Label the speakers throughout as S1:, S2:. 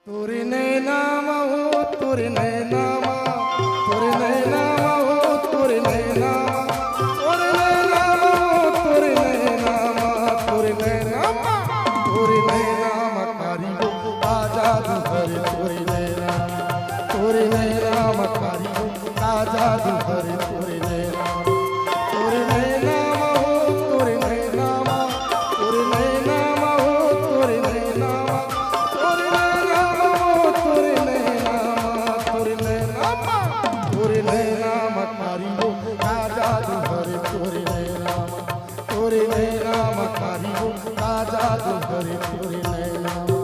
S1: তোরে নैनामा हो তোরে नैनामा তোরে नैनामा हो তোরে नैनामा তোরে नैनामा हो তোরে नैनामा তোরে नैनामा তোরে नैनामा कारियो आजाद हरे তোরে नैनामा তোরে नैनामा कारियो आजाद हरे তোরে नैनामा তোরে नैनामा हो তোরে नैनामा তোরে नैनामा हो তোরে नैनामा তোরে नैनामा कारियो आजाद हरे তোরে नैनामा তোরে नैनामा कारियो आजाद हरे তোরে नैनामा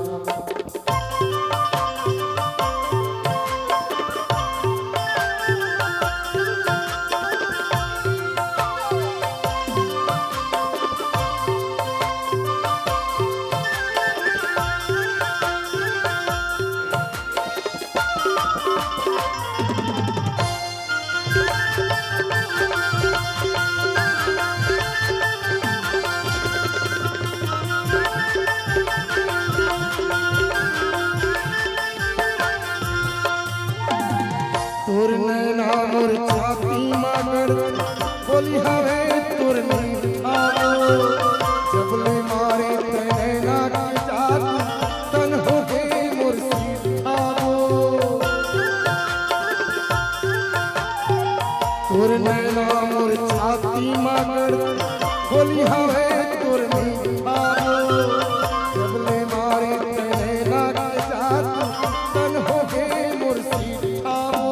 S1: তোর নैना मोर छाती मगर बोली हवे तोर नींद खाओ जब ले मारे नैना की जात तन हो गए मोर सीत खाओ तोर नैना मोर छाती मगर बोली हवे तोर नींद खाओ जब ले मारे नैना की जात तन हो गए मोर सीत खाओ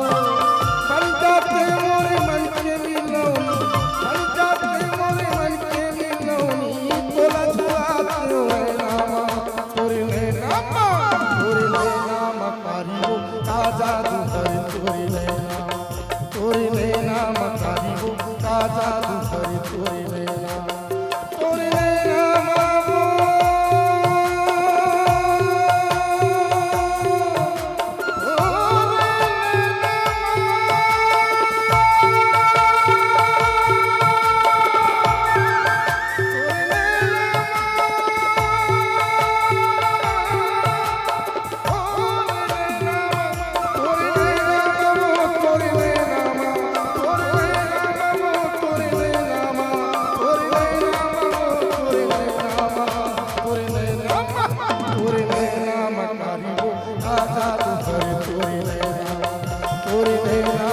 S1: आजाद हरे তোরে नैनामा তোরে नैनामा कारियो आजाद हरे তোরে नैनामा তোরে नैनामा তোরে नैनामा कारियो आजाद हरे তোরে नैनामा তোরে नैनामा